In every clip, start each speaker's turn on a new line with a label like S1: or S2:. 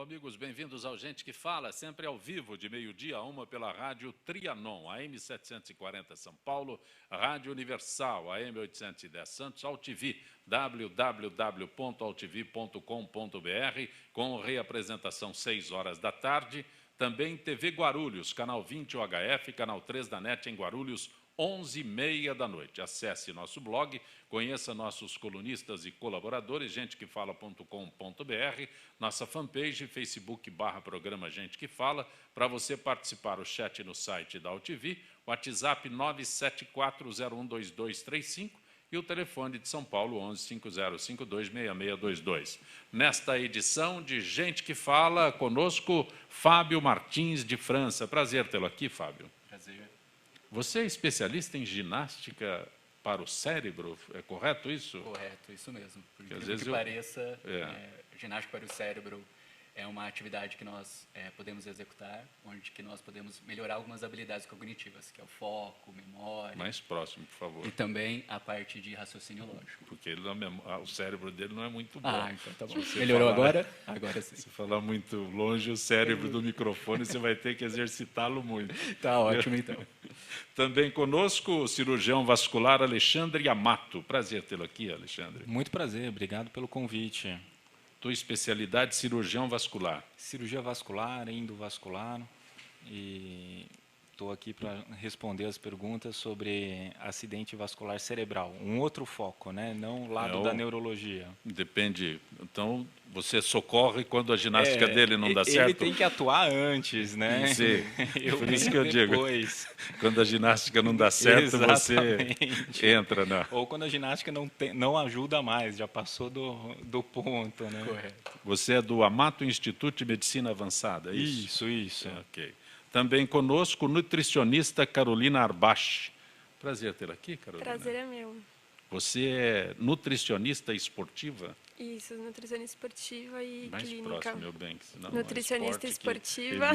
S1: amigos, bem-vindos ao Gente que Fala, sempre ao vivo, de meio-dia a 1 pela rádio Trianon, AM 740 São Paulo, Rádio Universal, AM 810 Santos, AltV, www.altv.com.br, com reapresentação 6 horas da tarde, também TV Guarulhos, canal 20 UHF, canal 3 da NET em Guarulhos, 11h30 da noite. Acesse nosso blog, conheça nossos colunistas e colaboradores, gentequefala.com.br, nossa fanpage, Facebook/programa Gente que Fala. Para você participar, o chat no site da AltV, WhatsApp 974012235 e o telefone de São Paulo 1150526622. Nesta edição de Gente que Fala, conosco Fábio Martins de França. Prazer tê-lo aqui, Fábio.
S2: Prazer.
S1: Você é especialista em ginástica para o cérebro, é correto isso?
S2: Correto, isso mesmo. Por
S1: Porque
S2: incrível que pareça, ginástica para o cérebro é uma atividade que nós podemos executar, onde que nós podemos melhorar algumas habilidades cognitivas, que é o foco, memória.
S1: Mais próximo, por favor.
S2: E também a parte de raciocínio lógico.
S1: Porque ele o cérebro dele não é muito bom.
S2: Ah, então tá bom. Melhorou agora? Agora sim.
S1: Se falar muito longe o cérebro do microfone, você vai ter que exercitá-lo muito.
S2: Tá ótimo, então.
S1: Também conosco o cirurgião vascular Alexandre Amato. Prazer tê-lo aqui, Alexandre.
S3: Muito prazer, obrigado pelo convite.
S1: Tua especialidade, cirurgião vascular.
S3: Cirurgia vascular, endovascular, e estou aqui para responder as perguntas sobre acidente vascular cerebral. Um outro foco, né? Não o lado da neurologia.
S1: Depende. Então, você socorre quando a ginástica dele não dá certo?
S3: Ele tem que atuar antes, né?
S1: Sim, por isso que eu
S3: depois.
S1: Digo, quando a ginástica não dá certo, você entra na...
S3: Ou quando a ginástica não ajuda mais, já passou do ponto, né?
S2: Correto.
S1: Você é do Amato Instituto de Medicina Avançada, é isso?
S3: Isso.
S1: Ok. Também conosco, nutricionista Carolina Arbach. Prazer tê-la aqui, Carolina.
S4: Prazer é meu.
S1: Você é nutricionista esportiva?
S4: Isso, nutricionista esportiva e
S1: mais
S4: clínica.
S1: Próximo, meu bem, senão
S4: nutricionista
S1: é
S4: esportiva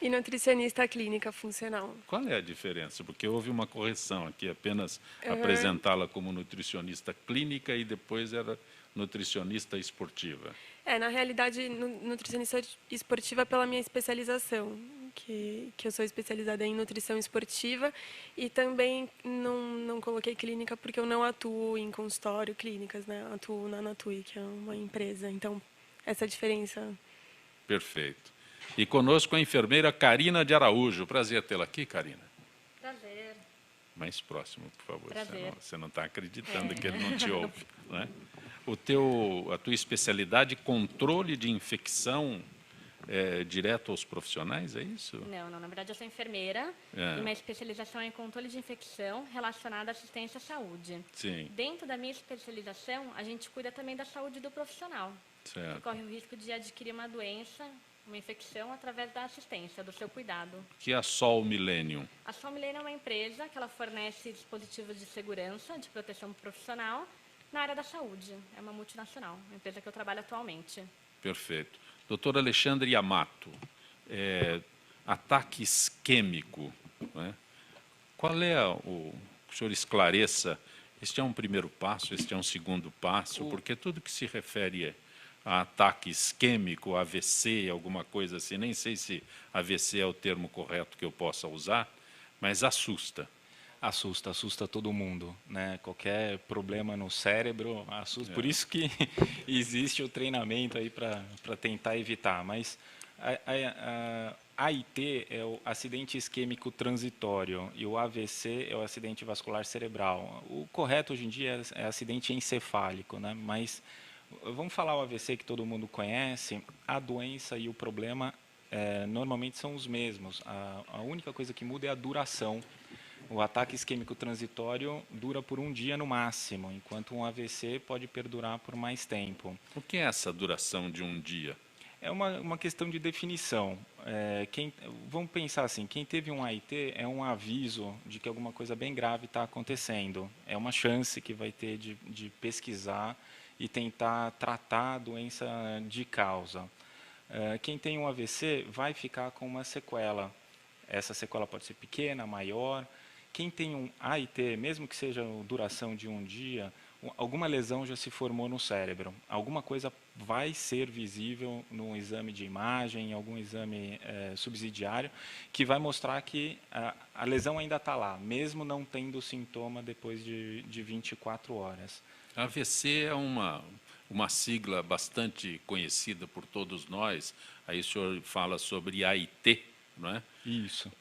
S4: e nutricionista clínica funcional.
S1: Qual é a diferença? Porque houve uma correção aqui, apenas apresentá-la como nutricionista clínica e depois era nutricionista esportiva.
S4: Na realidade, nutricionista esportiva pela minha especialização, que eu sou especializada em nutrição esportiva, e também não coloquei clínica porque eu não atuo em consultório, clínicas, né? Atuo na Natui, que é uma empresa. Então, essa diferença.
S1: Perfeito. E conosco a enfermeira Karina de Araújo. Prazer tê-la aqui, Karina.
S5: Prazer.
S1: Mais próximo, por favor.
S5: Prazer.
S1: Você não está acreditando que ele não te ouve, né? A tua especialidade, controle de infecção direto aos profissionais, é isso?
S5: Não, na verdade eu sou enfermeira e minha especialização é em controle de infecção relacionada à assistência à saúde.
S1: Sim.
S5: Dentro da minha especialização, a gente cuida também da saúde do profissional.
S1: Certo.
S5: Que corre o risco de adquirir uma doença, uma infecção, através da assistência, do seu cuidado.
S1: Que é a Sol Millennium?
S5: A Sol Millennium é uma empresa que ela fornece dispositivos de segurança, de proteção profissional, na área da saúde. É uma multinacional, uma empresa que eu trabalho atualmente.
S1: Perfeito. Doutor Alexandre Amato, ataque isquêmico, né? Qual é o senhor esclareça, este é um primeiro passo, este é um segundo passo, porque tudo que se refere a ataque isquêmico, AVC, alguma coisa assim, nem sei se AVC é o termo correto que eu possa usar, mas assusta.
S3: Assusta todo mundo, né? Qualquer problema no cérebro assusta. Por isso que existe o treinamento aí para tentar evitar. Mas a AIT é o acidente isquêmico transitório e o AVC é o acidente vascular cerebral. O correto hoje em dia é acidente encefálico, né? Mas vamos falar o AVC que todo mundo conhece. A doença e o problema normalmente são os mesmos. A única coisa que muda é a duração. O ataque isquêmico transitório dura por um dia no máximo, enquanto um AVC pode perdurar por mais tempo.
S1: O que é essa duração de um dia?
S3: É uma questão de definição. Vamos pensar assim, quem teve um AIT é um aviso de que alguma coisa bem grave está acontecendo. É uma chance que vai ter de pesquisar e tentar tratar a doença de causa. Quem tem um AVC vai ficar com uma sequela. Essa sequela pode ser pequena, maior. Quem tem um AIT, mesmo que seja duração de um dia, alguma lesão já se formou no cérebro. Alguma coisa vai ser visível num exame de imagem, algum exame subsidiário, que vai mostrar que a lesão ainda está lá, mesmo não tendo sintoma depois de 24 horas.
S1: AVC é uma sigla bastante conhecida por todos nós. Aí o senhor fala sobre AIT, não é?
S3: Isso.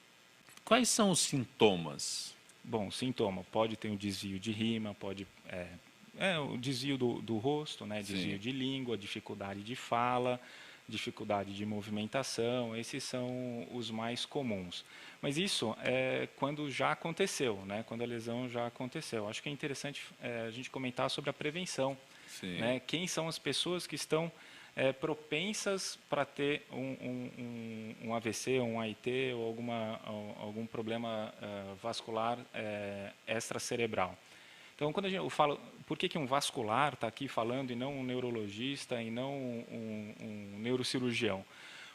S1: Quais são os sintomas?
S3: Bom, sintoma, pode ter um desvio de rima, pode o desvio do rosto, né, desvio
S1: Sim.
S3: de língua, dificuldade de fala, dificuldade de movimentação, esses são os mais comuns. Mas isso é quando já aconteceu, né, quando a lesão já aconteceu. Acho que é interessante a gente comentar sobre a prevenção.
S1: Sim.
S3: Né, quem são as pessoas que estão propensas para ter um AVC, um AIT ou algum problema vascular extracerebral. Então, quando eu falo, por que um vascular está aqui falando e não um neurologista e não um neurocirurgião?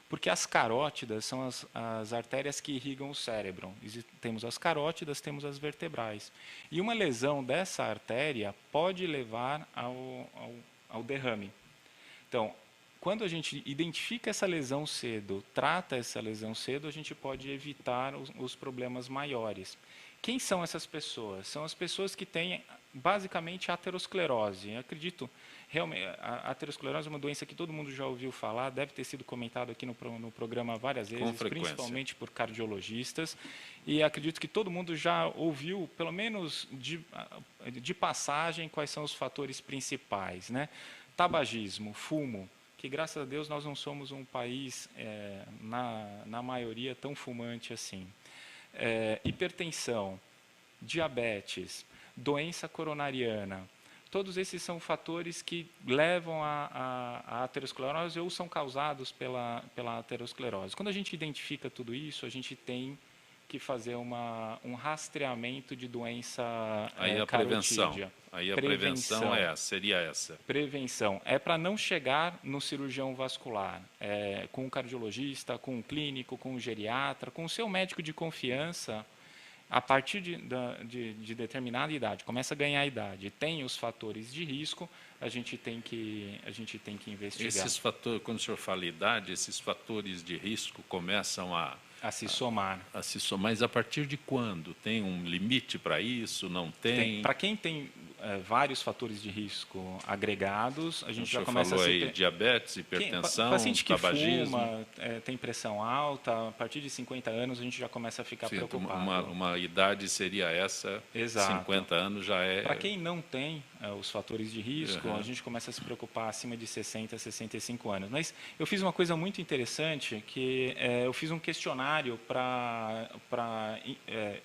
S3: Porque as carótidas são as artérias que irrigam o cérebro. Temos as carótidas, temos as vertebrais. E uma lesão dessa artéria pode levar ao derrame. Então, quando a gente identifica essa lesão cedo, trata essa lesão cedo, a gente pode evitar os problemas maiores. Quem são essas pessoas? São as pessoas que têm, basicamente, aterosclerose. Eu acredito, realmente, a aterosclerose é uma doença que todo mundo já ouviu falar, deve ter sido comentado aqui no programa várias vezes, principalmente por cardiologistas. E acredito que todo mundo já ouviu, pelo menos de passagem, quais são os fatores principais, né? Tabagismo, fumo, que graças a Deus nós não somos um país, na maioria, tão fumante assim. Hipertensão, diabetes, doença coronariana, todos esses são fatores que levam à aterosclerose ou são causados pela aterosclerose. Quando a gente identifica tudo isso, a gente tem que fazer um rastreamento de doença
S1: Aí a
S3: carotídea.
S1: prevenção. Aí a prevenção seria essa.
S3: Prevenção. É para não chegar no cirurgião vascular, com o cardiologista, com o clínico, com o geriatra, com o seu médico de confiança, a partir de determinada idade, começa a ganhar idade, tem os fatores de risco, a gente tem que investigar.
S1: Esses fatores, quando o senhor fala idade, esses fatores de risco começam a
S3: se somar.
S1: Mas a partir de quando? Tem um limite para isso? Não tem?
S3: Para quem tem vários fatores de risco agregados, a gente já começa
S1: falou
S3: a
S1: aí diabetes, hipertensão,
S3: paciente que
S1: tabagismo.
S3: fuma, tem pressão alta, a partir de 50 anos a gente já começa a ficar preocupado.
S1: Uma idade seria essa,
S3: Exato.
S1: 50 anos já é...
S3: Para quem não tem os fatores de risco, a gente começa a se preocupar acima de 60, 65 anos. Mas eu fiz uma coisa muito interessante, que eu fiz um questionário para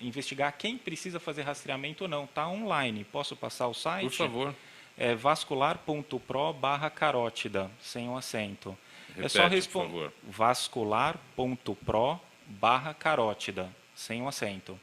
S3: investigar quem precisa fazer rastreamento ou não. Está online, posso passar o site?
S1: Por favor.
S3: É vascular.pro/carótida, sem o acento.
S1: Repete,
S3: é só
S1: por
S3: responder
S1: favor.
S3: vascular.pro/carótida, sem o acento.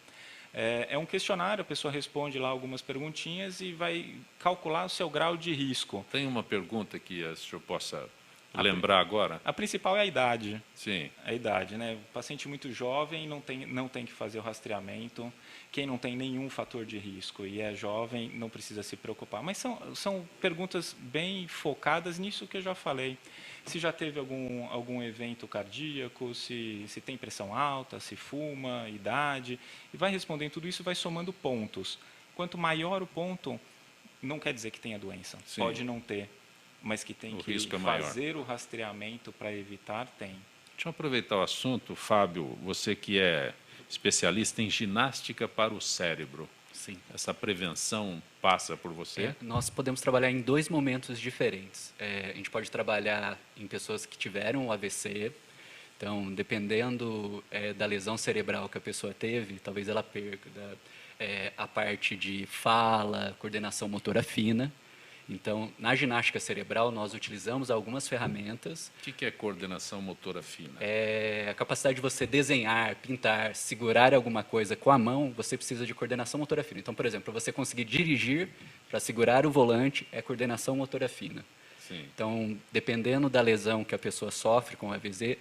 S3: É um questionário, a pessoa responde lá algumas perguntinhas e vai calcular o seu grau de risco.
S1: Tem uma pergunta que o senhor possa lembrar agora?
S3: A principal é a idade.
S1: Sim.
S3: A idade, né? O paciente muito jovem não tem que fazer o rastreamento. Quem não tem nenhum fator de risco e é jovem não precisa se preocupar. Mas são perguntas bem focadas nisso que eu já falei. Se já teve algum evento cardíaco, se tem pressão alta, se fuma, idade. E vai respondendo tudo isso, vai somando pontos. Quanto maior o ponto, não quer dizer que tenha doença.
S1: Sim.
S3: Pode não ter, mas que tem que fazer o rastreamento para evitar, tem.
S1: Deixa eu aproveitar o assunto, Fábio, você que é especialista em ginástica para o cérebro.
S2: Sim.
S1: Essa prevenção passa por você?
S2: Nós podemos trabalhar em dois momentos diferentes. A gente pode trabalhar em pessoas que tiveram o AVC. Então, dependendo da lesão cerebral que a pessoa teve, talvez ela perca a parte de fala, coordenação motora fina. Então, na ginástica cerebral, nós utilizamos algumas ferramentas.
S1: O que é coordenação motora fina?
S2: A capacidade de você desenhar, pintar, segurar alguma coisa com a mão, você precisa de coordenação motora fina. Então, por exemplo, para você conseguir dirigir, para segurar o volante, é coordenação motora fina.
S1: Sim.
S2: Então, dependendo da lesão que a pessoa sofre com AVC,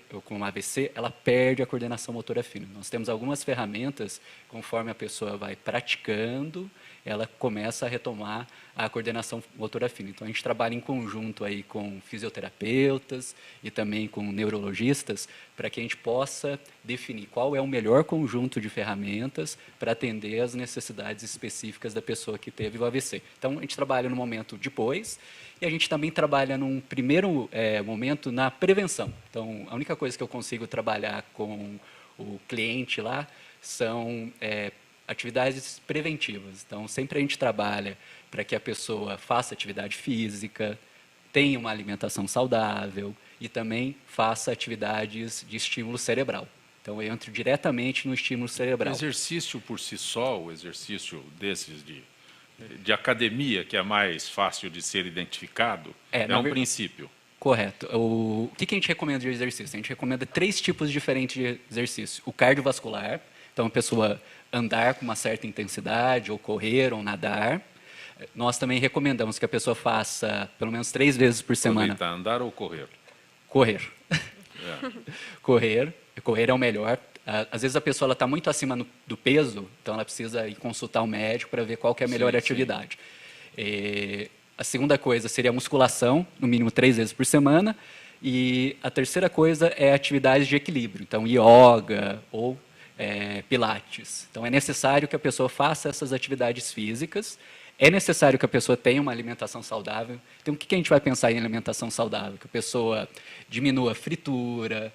S2: ela perde a coordenação motora fina. Nós temos algumas ferramentas, conforme a pessoa vai praticando ela começa a retomar a coordenação motora fina. Então, a gente trabalha em conjunto aí com fisioterapeutas e também com neurologistas para que a gente possa definir qual é o melhor conjunto de ferramentas para atender às necessidades específicas da pessoa que teve o AVC. Então, a gente trabalha no momento depois e a gente também trabalha num primeiro momento na prevenção. Então, a única coisa que eu consigo trabalhar com o cliente lá são atividades preventivas. Então, sempre a gente trabalha para que a pessoa faça atividade física, tenha uma alimentação saudável e também faça atividades de estímulo cerebral. Então, eu entro diretamente no estímulo
S1: O
S2: cerebral.
S1: exercício por si só, o exercício desses de academia, que é mais fácil de ser identificado, é um princípio.
S2: Correto. O que a gente recomenda de exercício? A gente recomenda 3 tipos diferentes de exercício. O cardiovascular, então a pessoa andar com uma certa intensidade, ou correr, ou nadar. Nós também recomendamos que a pessoa faça pelo menos 3 vezes por semana.
S1: Aproveitar, andar ou correr?
S2: Correr.
S1: É.
S2: Correr é o melhor. Às vezes a pessoa está muito acima do peso, então ela precisa ir consultar o médico para ver qual que é a melhor atividade. A segunda coisa seria a musculação, no mínimo 3 vezes por semana. E a terceira coisa é atividades de equilíbrio, então yoga ou pilates. Então é necessário que a pessoa faça essas atividades físicas, é necessário que a pessoa tenha uma alimentação saudável. Então o que a gente vai pensar em alimentação saudável? Que a pessoa diminua a fritura,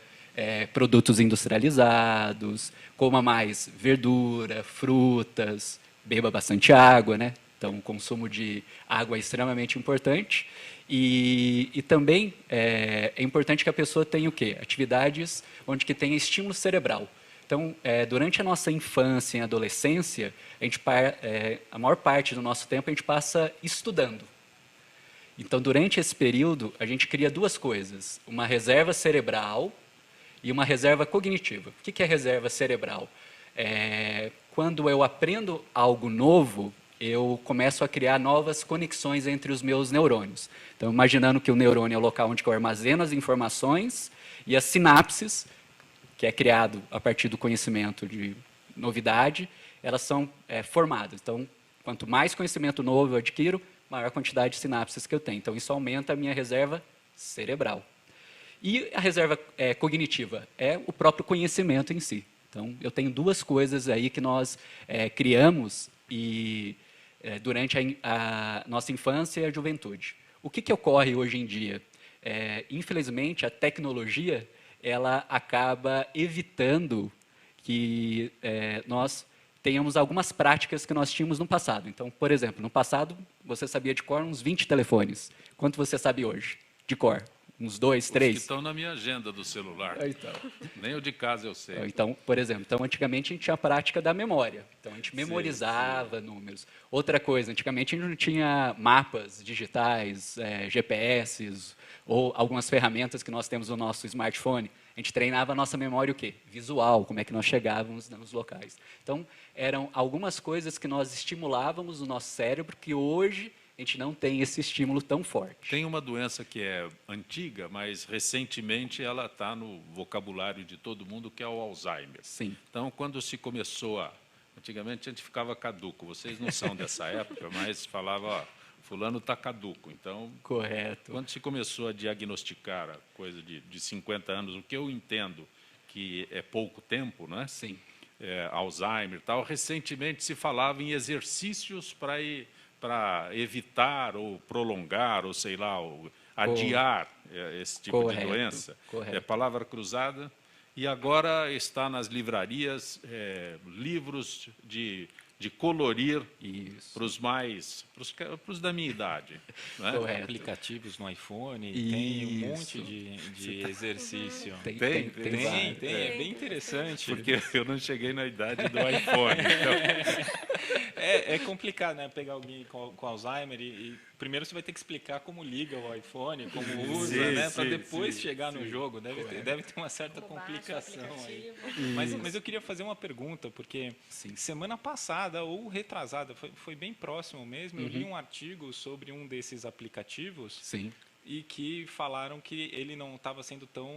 S2: produtos industrializados, coma mais verdura, frutas, beba bastante água, né? Então, o consumo de água é extremamente importante. E também é importante que a pessoa tenha o quê? Atividades onde que tenha estímulo cerebral. Então, durante a nossa infância e adolescência, a maior parte do nosso tempo a gente passa estudando. Então, durante esse período, a gente cria 2 coisas. Uma reserva cerebral e uma reserva cognitiva. O que é reserva cerebral? Quando eu aprendo algo novo, eu começo a criar novas conexões entre os meus neurônios. Então, imaginando que o neurônio é o local onde eu armazeno as informações e as sinapses, que é criado a partir do conhecimento de novidade, elas são formadas. Então, quanto mais conhecimento novo eu adquiro, maior quantidade de sinapses que eu tenho. Então, isso aumenta a minha reserva cerebral. E a reserva cognitiva é o próprio conhecimento em si. Então, eu tenho 2 coisas aí que nós criamos durante a nossa infância e a juventude. O que ocorre hoje em dia? Infelizmente, a tecnologia ela acaba evitando que nós tenhamos algumas práticas que nós tínhamos no passado. Então, por exemplo, no passado, você sabia de cor uns 20 telefones. Quanto você sabe hoje de cor? Uns 2, 3?
S1: Os que estão na minha agenda do celular.
S2: Então.
S1: Nem o de casa eu sei.
S2: Então, por exemplo, antigamente a gente tinha a prática da memória. Então, a gente memorizava números. Outra coisa, antigamente a gente não tinha mapas digitais, GPS, ou algumas ferramentas que nós temos no nosso smartphone. A gente treinava a nossa memória o quê? Visual, como é que nós chegávamos nos locais. Então, eram algumas coisas que nós estimulávamos no nosso cérebro que hoje a gente não tem esse estímulo tão forte.
S1: Tem uma doença que é antiga, mas recentemente ela está no vocabulário de todo mundo, que é o Alzheimer.
S2: Sim.
S1: Então, quando se começou antigamente a gente ficava caduco. Vocês não são dessa época, mas falava, ó, fulano está caduco. Então,
S2: correto.
S1: Quando se começou a diagnosticar a coisa de 50 anos, o que eu entendo que é pouco tempo, né?
S2: Sim.
S1: Alzheimer e tal, recentemente se falava em exercícios para evitar ou prolongar, ou sei lá, ou adiar esse tipo de doença.
S2: Correto.
S1: É palavra cruzada. E agora está nas livrarias livros de colorir para os da minha idade. Né?
S3: Aplicativos no iPhone, tem um monte de exercício.
S2: Tem,
S3: é bem interessante.
S1: Porque eu não cheguei na idade do iPhone. Então...
S3: É complicado, né? Pegar alguém com Alzheimer e primeiro você vai ter que explicar como liga o iPhone, como usa, né? Para depois chegar no jogo. Deve ter uma certa complicação aí. Mas eu queria fazer uma pergunta, porque semana passada ou retrasada, foi bem próximo mesmo, eu li um artigo sobre um desses aplicativos.
S2: Sim.
S3: e que falaram que ele não estava sendo tão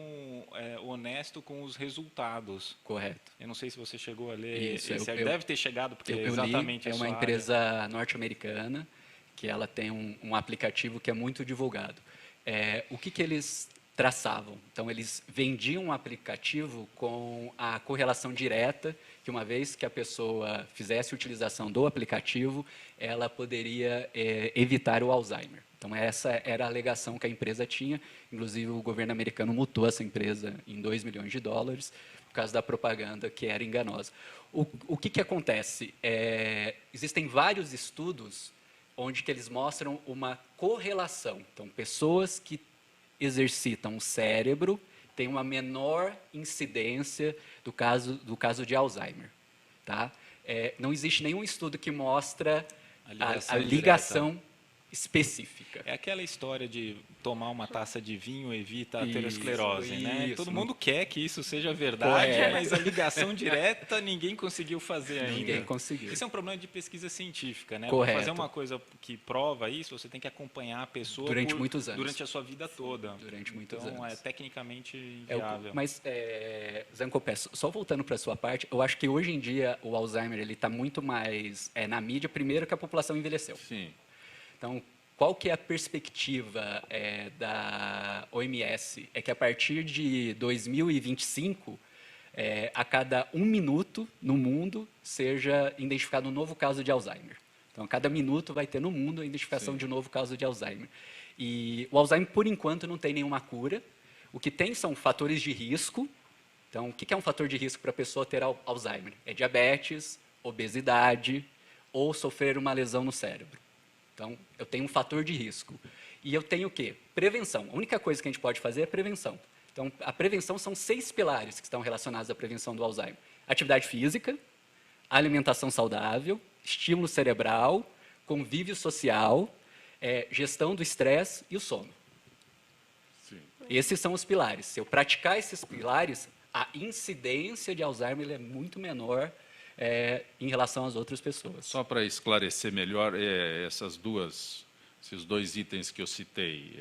S3: honesto com os resultados.
S2: Correto.
S3: Eu não sei se você chegou a ler.
S2: Isso,
S3: Deve ter chegado, porque é
S2: eu
S3: exatamente
S2: li, é
S3: a
S2: uma
S3: sua
S2: empresa norte-americana que ela tem um aplicativo que é muito divulgado. O que eles traçavam? Então, eles vendiam um aplicativo com a correlação direta, que uma vez que a pessoa fizesse utilização do aplicativo, ela poderia evitar o Alzheimer. Então, essa era a alegação que a empresa tinha. Inclusive, o governo americano multou essa empresa em $2 milhões por causa da propaganda que era enganosa. O que acontece? Existem vários estudos onde que eles mostram uma correlação. Então, pessoas que exercitam o cérebro têm uma menor incidência do caso de Alzheimer. Tá? Não existe nenhum estudo que mostra a ligação específica.
S3: É aquela história de tomar uma taça de vinho evita a
S2: Isso,
S3: aterosclerose, né?
S2: isso.
S3: Todo mundo quer que isso seja verdade,
S2: Correto.
S3: mas a ligação direta ninguém conseguiu fazer ainda.
S2: Ninguém conseguiu.
S3: Isso é um problema de pesquisa científica, né?
S2: Correto.
S3: Para fazer uma coisa que prova isso, você tem que acompanhar a pessoa
S2: Durante muitos anos.
S3: durante a sua vida toda.
S2: Durante muitos
S3: então,
S2: anos.
S3: é tecnicamente inviável.
S2: Mas, Zancopé, só voltando para a sua parte, eu acho que hoje em dia o Alzheimer está muito mais na mídia, primeiro que a população envelheceu.
S1: Sim.
S2: Então, qual que é a perspectiva da OMS? É que a partir de 2025, a cada 1 minuto no mundo seja identificado um novo caso de Alzheimer. Então, a cada minuto vai ter no mundo a identificação de um novo caso de Alzheimer. E o Alzheimer, por enquanto, não tem nenhuma cura. O que tem são fatores de risco. Então, o que é um fator de risco para a pessoa ter Alzheimer? É diabetes, obesidade ou sofrer uma lesão no cérebro. Então, eu tenho um fator de risco. E eu tenho o quê? Prevenção. A única coisa que a gente pode fazer é prevenção. Então, a prevenção são 6 pilares que estão relacionados à prevenção do Alzheimer. Atividade física, alimentação saudável, estímulo cerebral, convívio social, gestão do estresse e o sono.
S1: Sim.
S2: Esses são os pilares. Se eu praticar esses pilares, a incidência de Alzheimer é muito menor em relação às outras pessoas.
S1: Só para esclarecer melhor, esses 2 itens que eu citei,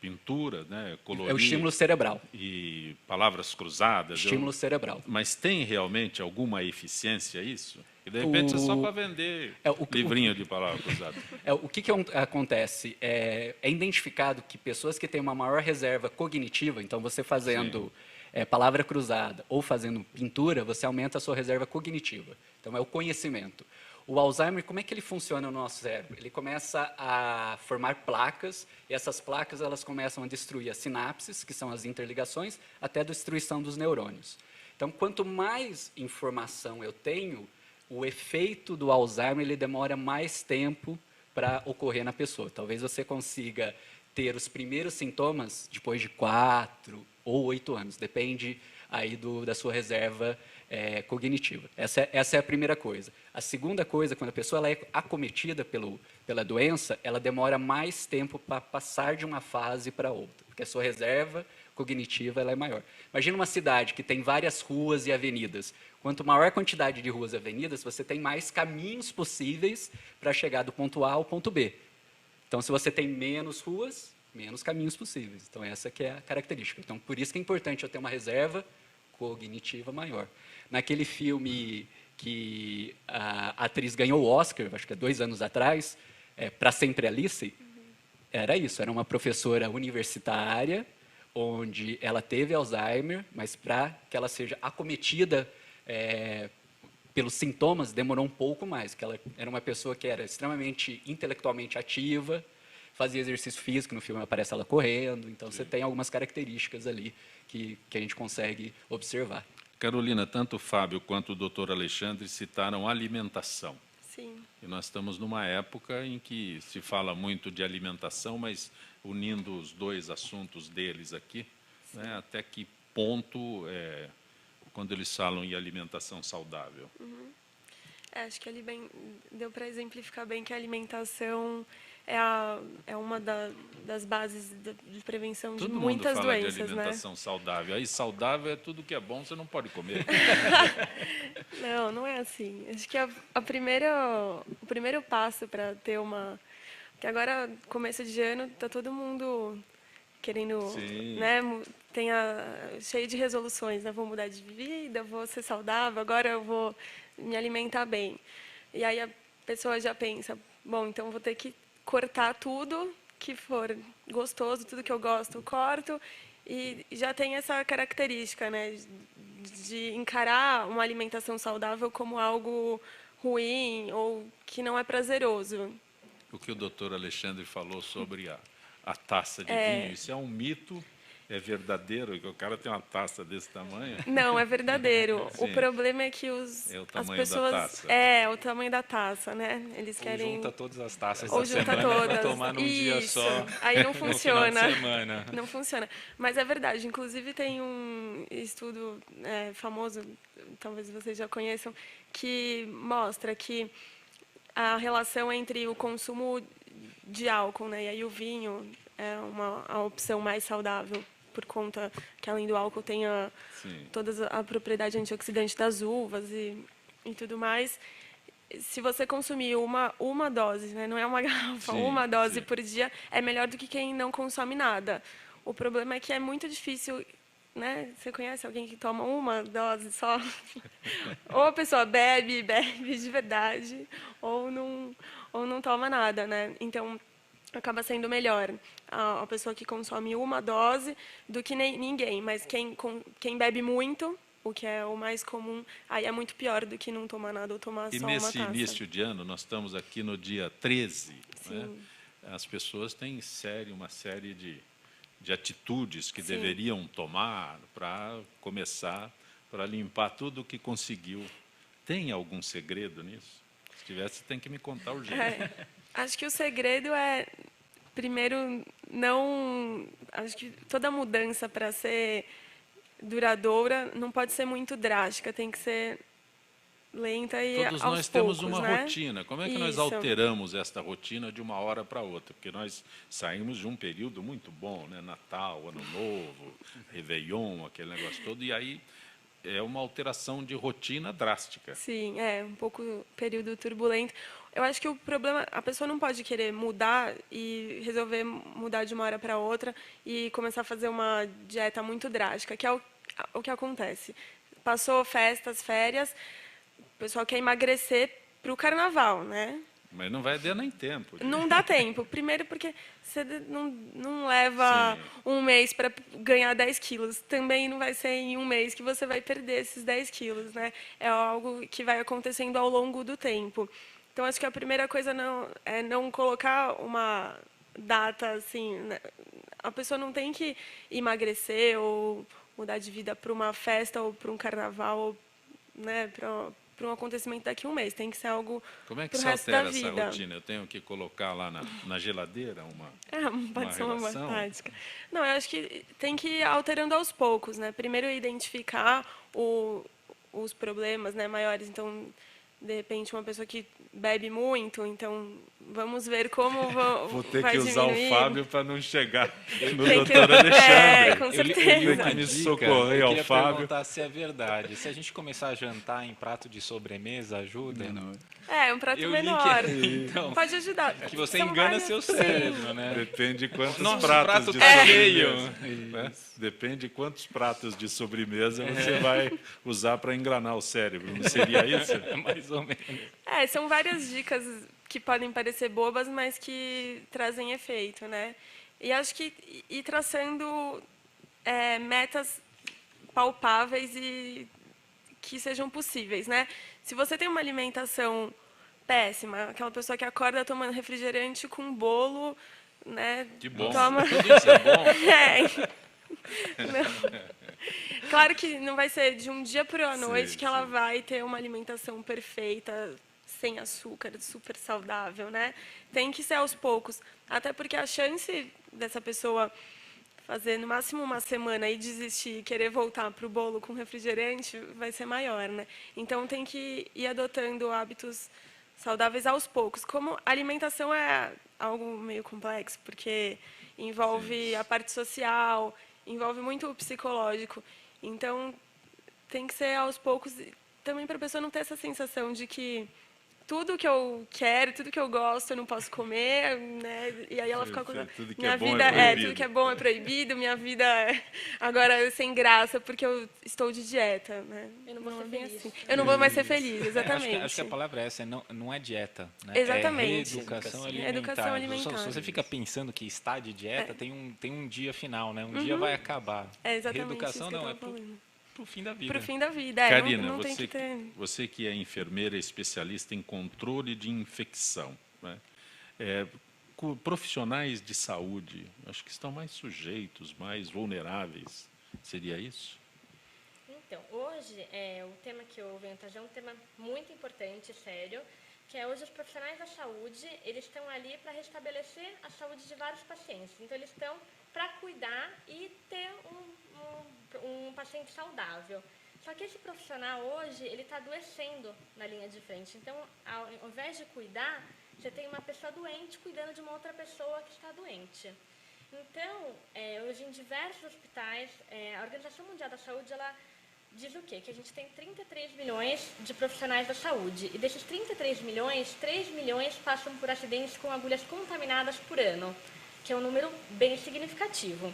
S1: pintura, né, colorir...
S2: É o estímulo cerebral.
S1: E palavras cruzadas.
S2: Estímulo cerebral.
S1: Mas tem realmente alguma eficiência isso? E de repente é só para vender livrinho de palavras cruzadas.
S2: O que acontece? É identificado que pessoas que têm uma maior reserva cognitiva, então você fazendo palavra cruzada ou fazendo pintura, você aumenta a sua reserva cognitiva. Então, é o conhecimento. O Alzheimer, como é que ele funciona no nosso cérebro? Ele começa a formar placas, e essas placas elas começam a destruir as sinapses, que são as interligações, até a destruição dos neurônios. Então, quanto mais informação eu tenho, o efeito do Alzheimer ele demora mais tempo para ocorrer na pessoa. Talvez você consiga ter os primeiros sintomas depois de 4 ou 8 anos, depende aí da sua reserva cognitiva. Essa é a primeira coisa. A segunda coisa, quando a pessoa ela é acometida pela doença, ela demora mais tempo para passar de uma fase para outra, porque a sua reserva cognitiva ela é maior. Imagina uma cidade que tem várias ruas e avenidas. Quanto maior a quantidade de ruas e avenidas, você tem mais caminhos possíveis para chegar do ponto A ao ponto B. Então, se você tem menos ruas, menos caminhos possíveis. Então, essa que é a característica. Então, por isso que é importante eu ter uma reserva cognitiva maior. Naquele filme que a atriz ganhou o Oscar, acho que há 2 anos atrás, Para Sempre Alice, era isso, era uma professora universitária, onde ela teve Alzheimer, mas para que ela seja acometida pelos sintomas, demorou um pouco mais, porque ela era uma pessoa que era extremamente intelectualmente ativa, fazia exercício físico, no filme aparece ela correndo, então você tem algumas características ali que a gente consegue observar.
S1: Carolina, tanto o Fábio quanto o doutor Alexandre citaram alimentação.
S4: Sim.
S1: E nós estamos numa época em que se fala muito de alimentação, mas unindo os 2 assuntos deles aqui, né, até que ponto, quando eles falam em alimentação saudável?
S4: Acho que ali deu para exemplificar bem que a alimentação é uma das bases de prevenção de
S1: Todo mundo
S4: muitas
S1: fala
S4: doenças,
S1: de alimentação saudável. Aí saudável é tudo que é bom, você não pode comer.
S4: Não é assim. Acho que o primeiro passo para ter uma... Porque agora, começo de ano, está todo mundo querendo,
S1: Sim.
S4: né, cheio de resoluções, né? Vou mudar de vida, vou ser saudável, agora eu vou me alimentar bem. E aí a pessoa já pensa, bom, então vou ter que cortar tudo que for gostoso, tudo que eu gosto, eu corto, e já tem essa característica, né, de encarar uma alimentação saudável como algo ruim ou que não é prazeroso.
S1: O que o doutor Alexandre falou sobre a taça de vinho, isso é um mito, é verdadeiro, que o cara tem uma taça desse tamanho?
S4: Não, é verdadeiro. O
S1: Sim.
S4: problema é que
S1: É o
S4: as
S1: tamanho da
S4: pessoas...
S1: taça.
S4: É, o tamanho da taça, né? Eles
S3: Ou
S4: querem...
S3: junta todas as taças
S4: Ou
S3: da
S4: junta
S3: semana
S4: todas.
S3: para tomar num dia
S4: Isso.
S3: só.
S4: Aí não
S3: No final de
S4: funciona.
S3: semana.
S4: Não funciona. Mas é verdade. Inclusive, tem um estudo famoso, talvez vocês já conheçam, que mostra que a relação entre o consumo de álcool, né, e aí o vinho é a opção mais saudável, por conta que, além do álcool, tem
S1: Sim.
S4: toda a propriedade antioxidante das uvas e tudo mais. Se você consumir uma dose, né, não é uma garrafa,
S1: Sim,
S4: uma dose
S1: sim.
S4: por dia, é melhor do que quem não consome nada. O problema é que é muito difícil, né? Você conhece alguém que toma uma dose só? Ou a pessoa bebe de verdade, ou não toma nada, né? Então, acaba sendo melhor a pessoa que consome uma dose do que ninguém. Mas quem bebe muito, o que é o mais comum, aí é muito pior do que não tomar nada ou tomar
S1: E
S4: só uma
S1: nesse
S4: taça.
S1: início de ano, nós estamos aqui no dia 13, né?
S4: Sim.
S1: As pessoas têm uma série de atitudes que
S4: Sim.
S1: deveriam tomar para começar, para limpar tudo o que conseguiu. Tem algum segredo nisso? Se tivesse, tem que me contar urgente.
S4: Acho que o segredo é, primeiro, não... Acho que toda mudança, para ser duradoura, não pode ser muito drástica, tem que ser lenta e
S1: Todos
S4: aos
S1: nós
S4: poucos,
S1: temos uma
S4: né?
S1: rotina. Como é que nós
S4: Isso.
S1: alteramos esta rotina de uma hora para outra? Porque nós saímos de um período muito bom, né? Natal, Ano Novo, Réveillon, aquele negócio todo, e aí é uma alteração de rotina drástica.
S4: Sim, é um pouco período turbulento. Eu acho que o problema, a pessoa não pode querer mudar e resolver mudar de uma hora para outra e começar a fazer uma dieta muito drástica, que é o que acontece. Passou festas, férias, o pessoal quer emagrecer para o carnaval, né?
S1: Mas não vai dar nem tempo.
S4: Não dá tempo. Primeiro porque você não leva
S1: Sim.
S4: um mês para ganhar 10 quilos. Também não vai ser em um mês que você vai perder esses 10 quilos, né? É algo que vai acontecendo ao longo do tempo. Então, acho que a primeira coisa é não colocar uma data assim, né? A pessoa não tem que emagrecer ou mudar de vida para uma festa ou para um carnaval, ou, né, para um acontecimento daqui a um mês. Tem que ser algo
S1: Como é que
S4: para o
S1: se
S4: resto da
S1: altera essa
S4: vida.
S1: rotina? Eu tenho que colocar lá na geladeira
S4: Pode ser uma boa
S1: relação?
S4: tática. Não, eu acho que tem que ir alterando aos poucos, né? Primeiro identificar os problemas, né, maiores. Então, de repente, uma pessoa que bebe muito, então vamos ver como
S1: Vou ter
S4: vai
S1: que usar
S4: diminuir.
S1: o Fábio para não chegar no
S4: Tem que-
S1: doutor Alexandre.
S4: com
S3: Eu li
S4: certeza.
S3: uma
S1: Tem que me
S3: dica,
S1: socorrer
S3: eu
S1: ao
S3: queria
S1: Fábio.
S3: perguntar se é verdade. Se a gente começar a jantar em prato de sobremesa, ajuda?
S4: Um prato
S3: Eu li que-
S4: menor.
S3: então,
S4: Pode ajudar.
S3: que você
S4: São
S3: engana
S4: várias-
S3: seu
S4: Sim.
S3: cérebro, né?
S1: Depende de quantos
S3: Nossa, o
S1: pratos
S3: prato
S1: de
S3: tá cheio.
S1: sobremesa. Né? Depende de quantos pratos de sobremesa você vai usar para enganar o cérebro. Não seria isso?
S3: Mais ou menos.
S4: São várias dicas que podem parecer bobas, mas que trazem efeito, né? E acho que ir traçando metas palpáveis e que sejam possíveis, né? Se você tem uma alimentação péssima, aquela pessoa que acorda tomando refrigerante com bolo, né?
S1: Que bom.
S4: Toma...
S1: Tudo isso é bom.
S4: Não. Claro que não vai ser de um dia para a noite
S1: Sim,
S4: que ela
S1: sim.
S4: vai ter uma alimentação perfeita, sem açúcar, super saudável, né? Tem que ser aos poucos. Até porque a chance dessa pessoa fazer no máximo uma semana e desistir e querer voltar para o bolo com refrigerante vai ser maior, né? Então tem que ir adotando hábitos saudáveis aos poucos. Como a alimentação é algo meio complexo, porque envolve a parte social, envolve muito o psicológico. Então tem que ser aos poucos, também para a pessoa não ter essa sensação de que tudo que eu quero, tudo que eu gosto, eu não posso comer, né? E aí ela fica com
S1: Tudo que
S4: minha
S1: é bom
S4: vida
S1: é
S4: tudo que é
S1: proibido.
S4: bom é proibido, minha vida é agora sem graça porque eu estou de dieta, né?
S5: Eu não vou ser
S4: é bem
S5: feliz.
S4: assim. Eu não vou mais ser feliz,
S3: Acho que
S4: exatamente.
S3: a palavra é essa, não é dieta, né?
S4: Exatamente.
S3: É reeducação
S4: É
S3: alimentar.
S4: educação alimentar.
S3: Se você fica pensando que está de dieta, tem um dia final, né? Um dia
S4: Uhum.
S3: vai acabar.
S4: É exatamente
S3: Reeducação
S4: isso que eu
S3: não, é
S4: estava falando.
S3: pro fim da vida.
S4: Pro fim da vida,
S1: Karina,
S4: não tem que ter.
S1: você que é enfermeira especialista em controle de infecção, né? Profissionais de saúde, acho que estão mais sujeitos, mais vulneráveis. Seria isso?
S5: Então, hoje, o tema que eu venho trazer é um tema muito importante, sério, que é hoje os profissionais da saúde, eles estão ali para restabelecer a saúde de vários pacientes. Então, eles estão para cuidar e ter um paciente saudável. Só que esse profissional hoje, ele está adoecendo na linha de frente. Então, ao invés de cuidar, você tem uma pessoa doente cuidando de uma outra pessoa que está doente. Então, hoje em diversos hospitais, a Organização Mundial da Saúde, ela diz o quê? Que a gente tem 33 milhões de profissionais da saúde. E desses 33 milhões, 3 milhões passam por acidentes com agulhas contaminadas por ano, que é um número bem significativo.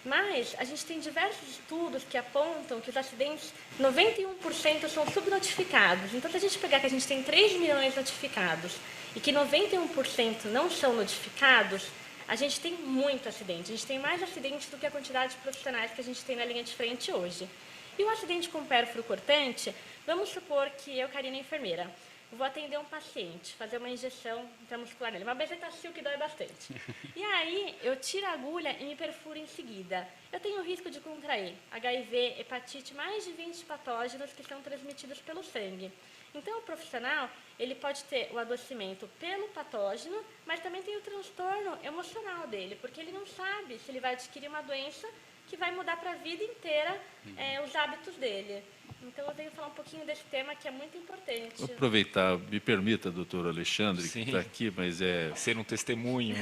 S5: Mas a gente tem diversos estudos que apontam que os acidentes, 91% são subnotificados. Então, se a gente pegar que a gente tem 3 milhões notificados e que 91% não são notificados, a gente tem muito acidente. A gente tem mais acidentes do que a quantidade de profissionais que a gente tem na linha de frente hoje. E o acidente com pérfuro cortante, vamos supor que eu, Karina, enfermeira, vou atender um paciente, fazer uma injeção intramuscular nele, uma bezetacil que dói bastante. E aí, eu tiro a agulha e me perfuro em seguida. Eu tenho o risco de contrair HIV, hepatite, mais de 20 patógenos que são transmitidos pelo sangue. Então, o profissional, ele pode ter o adoecimento pelo patógeno, mas também tem o transtorno emocional dele, porque ele não sabe se ele vai adquirir uma doença que vai mudar para a vida inteira os hábitos dele. Então, eu venho falar um pouquinho desse tema que é muito importante.
S1: Vou aproveitar, me permita, doutor Alexandre, que
S3: Sim.
S1: está aqui, mas
S3: Ser um testemunho.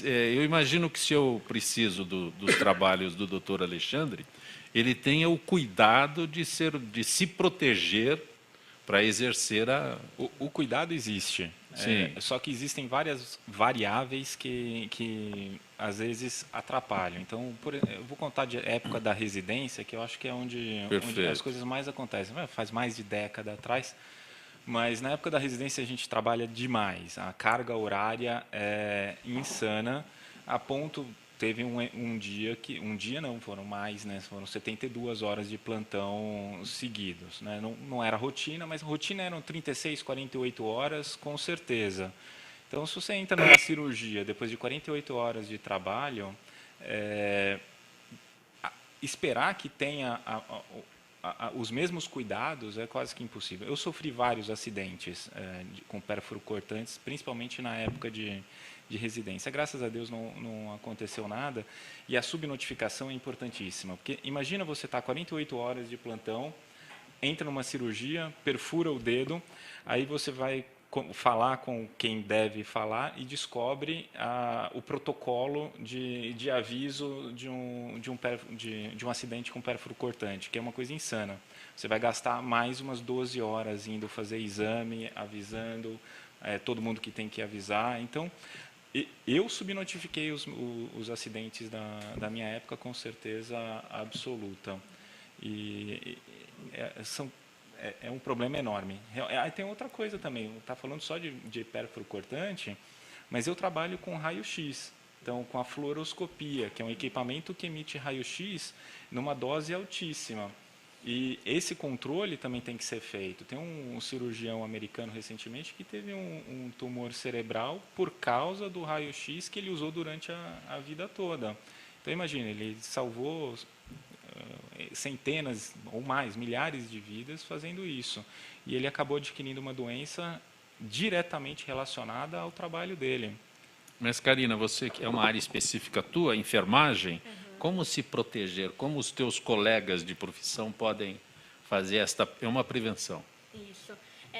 S1: eu imagino que se eu preciso dos trabalhos do doutor Alexandre, ele tenha o cuidado de se proteger para exercer
S3: O cuidado existe.
S1: Sim.
S3: Só que existem várias variáveis que às vezes atrapalham. Então, eu vou contar de época da residência, que eu acho que é onde as coisas mais acontecem. Faz mais de década atrás, mas na época da residência a gente trabalha demais. A carga horária é insana, a ponto... Teve um dia não, foram mais, né? Foram 72 horas de plantão seguidos, né? Não era rotina, mas rotina eram 36, 48 horas, com certeza. Então, se você entra numa cirurgia depois de 48 horas de trabalho, esperar que tenha os mesmos cuidados é quase que impossível. Eu sofri vários acidentes com pérfuro cortantes, principalmente na época de residência. Graças a Deus não aconteceu nada, e a subnotificação é importantíssima, porque imagina você estar 48 horas de plantão, entra numa cirurgia, perfura o dedo, aí você vai falar com quem deve falar e descobre o protocolo de aviso de um acidente com pérfuro cortante, que é uma coisa insana. Você vai gastar mais umas 12 horas indo fazer exame, avisando todo mundo que tem que avisar. Então, eu subnotifiquei os acidentes da minha época com certeza absoluta. E é um problema enorme. Aí tem outra coisa também, está falando só de pérfuro cortante, mas eu trabalho com raio-x, então com a fluoroscopia, que é um equipamento que emite raio-x numa dose altíssima. E esse controle também tem que ser feito. Tem um cirurgião americano recentemente que teve um tumor cerebral por causa do raio-x que ele usou durante a vida toda. Então, imagine, ele salvou centenas ou mais, milhares de vidas fazendo isso. E ele acabou adquirindo uma doença diretamente relacionada ao trabalho dele.
S1: Mas, Karina, você que é uma área específica tua, enfermagem, como se proteger? Como os teus colegas de profissão podem fazer é uma prevenção?
S5: Isso.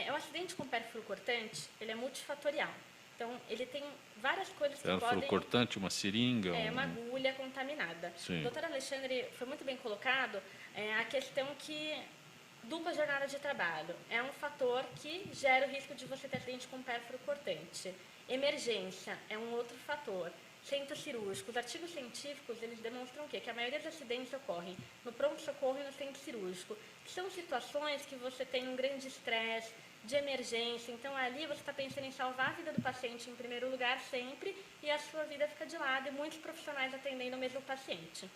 S5: O acidente com pérfuro cortante, ele é multifatorial. Então, ele tem várias coisas que
S1: Pérfuro cortante, uma seringa?
S5: Uma agulha contaminada.
S1: Sim.
S5: O doutor Alexandre foi muito bem colocado a questão que Dupla jornada de trabalho é um fator que gera o risco de você ter acidente com pérfuro cortante. Emergência é um outro fator. Centro cirúrgico. Os artigos científicos, eles demonstram o quê? Que a maioria dos acidentes ocorrem no pronto-socorro e no centro cirúrgico. São situações que você tem um grande estresse, de emergência. Então, ali você está pensando em salvar a vida do paciente em primeiro lugar sempre e a sua vida fica de lado e muitos profissionais atendendo o mesmo paciente.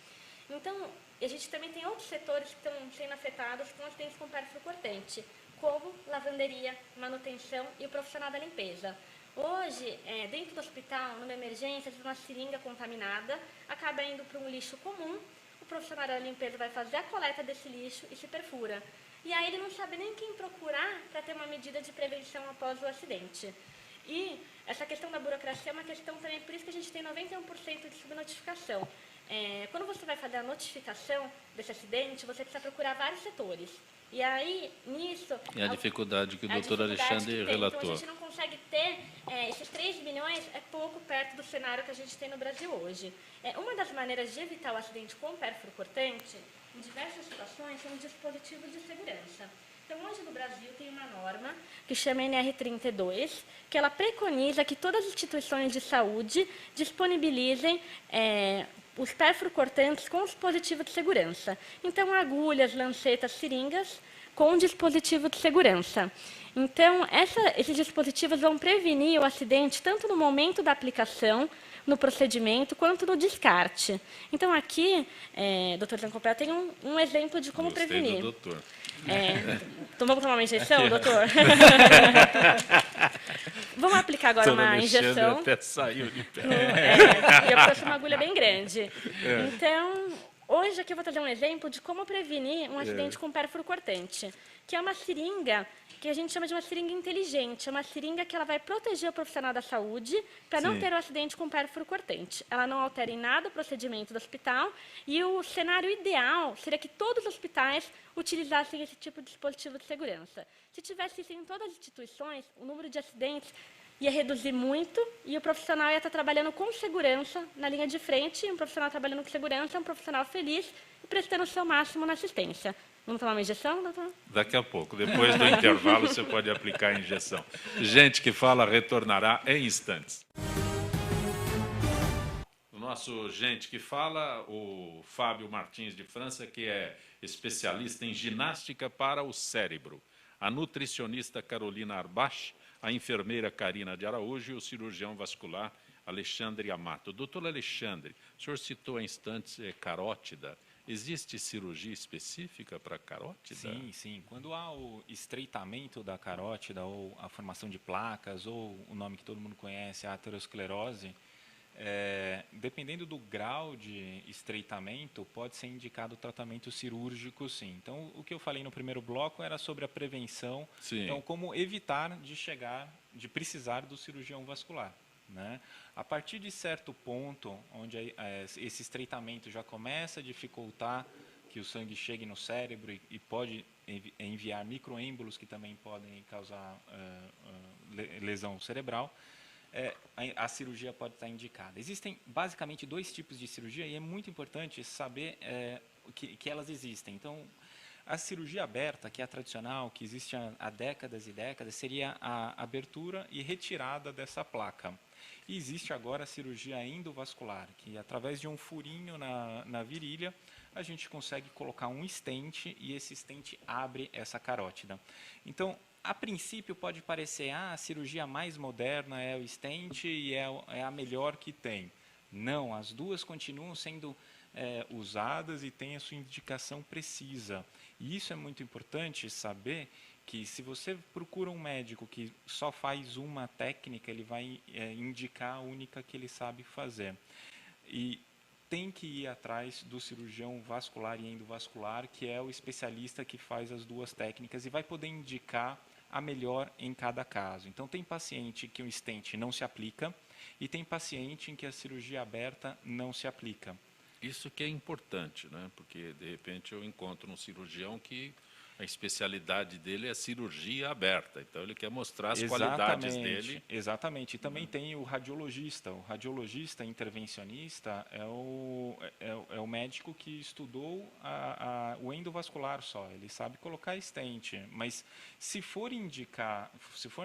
S5: Então, a gente também tem outros setores que estão sendo afetados com acidentes com pérfuro cortante, como lavanderia, manutenção e o profissional da limpeza. Hoje, dentro do hospital, numa emergência, uma seringa contaminada acaba indo para um lixo comum, o profissional da limpeza vai fazer a coleta desse lixo e se perfura. E aí ele não sabe nem quem procurar para ter uma medida de prevenção após o acidente. E essa questão da burocracia é uma questão também, por isso que a gente tem 91% de subnotificação. Quando você vai fazer a notificação desse acidente, você precisa procurar vários setores. E aí, nisso...
S1: E a dificuldade que o doutor Alexandre relatou.
S5: Então, a gente não consegue ter... esses 3 milhões é pouco perto do cenário que a gente tem no Brasil hoje. Uma das maneiras de evitar o acidente com pérfuro cortante, em diversas situações, são dispositivos de segurança. Então, hoje no Brasil tem uma norma que chama NR32, que ela preconiza que todas as instituições de saúde disponibilizem os pérfuro-cortantes com dispositivo de segurança. Então, agulhas, lancetas, seringas com dispositivo de segurança. Então, esses dispositivos vão prevenir o acidente tanto no momento da aplicação, no procedimento, quanto no descarte. Então, aqui, doutor Zancopé, tem um exemplo de como
S1: Gostei
S5: prevenir.
S1: do doutor.
S5: Então, vamos tomar uma injeção, doutor? Vamos aplicar agora uma injeção.
S1: Até saiu de pé.
S5: E eu trouxe uma agulha bem grande. Então, hoje aqui eu vou trazer um exemplo de como prevenir um acidente com pérfuro cortante, que é uma seringa que a gente chama de uma seringa inteligente. É uma seringa que ela vai proteger o profissional da saúde para não ter um acidente com pérfuro cortante. Ela não altera em nada o procedimento do hospital e o cenário ideal seria que todos os hospitais utilizassem esse tipo de dispositivo de segurança. Se tivesse isso em todas as instituições, o número de acidentes ia reduzir muito e o profissional ia estar trabalhando com segurança na linha de frente. Um profissional trabalhando com segurança é um profissional feliz e prestando o seu máximo na assistência. Vamos tomar uma injeção, doutor?
S1: Daqui a pouco, depois do intervalo, você pode aplicar a injeção. Gente que fala retornará em instantes. O nosso Gente que fala, o Fábio Martins de França, que é especialista em ginástica para o cérebro. A nutricionista Carolina Arbach, a enfermeira Karina de Araújo e o cirurgião vascular Alexandre Amato. Doutor Alexandre, o senhor citou há instantes carótida. Existe cirurgia específica para carótida?
S3: Sim, sim. Quando há o estreitamento da carótida, ou a formação de placas, ou o nome que todo mundo conhece, a aterosclerose, dependendo do grau de estreitamento, pode ser indicado o tratamento cirúrgico, sim. Então, o que eu falei no primeiro bloco era sobre a prevenção.
S1: Sim.
S3: Então, como evitar de precisar do cirurgião vascular, né? A partir de certo ponto, onde esse estreitamento já começa a dificultar que o sangue chegue no cérebro e pode enviar microêmbolos que também podem causar lesão cerebral, a cirurgia pode estar indicada. Existem basicamente 2 tipos de cirurgia e é muito importante saber que elas existem. Então, a cirurgia aberta, que é a tradicional, que existe há décadas e décadas, seria a abertura e retirada dessa placa. E existe agora a cirurgia endovascular, que através de um furinho na virilha, a gente consegue colocar um stent e esse stent abre essa carótida. Então, a princípio pode parecer, a cirurgia mais moderna é o stent e é a melhor que tem. Não, as duas continuam sendo usadas e têm a sua indicação precisa. E isso é muito importante saber que se você procura um médico que só faz uma técnica, ele vai indicar a única que ele sabe fazer. E tem que ir atrás do cirurgião vascular e endovascular, que é o especialista que faz as 2 técnicas e vai poder indicar a melhor em cada caso. Então, tem paciente que o stent não se aplica e tem paciente em que a cirurgia aberta não se aplica.
S1: Isso que é importante, né? Porque, de repente, eu encontro um cirurgião que a especialidade dele é cirurgia aberta, então ele quer mostrar as qualidades dele.
S3: Exatamente. E também tem o radiologista. O radiologista intervencionista é o médico que estudou o endovascular só. Ele sabe colocar stent, mas se for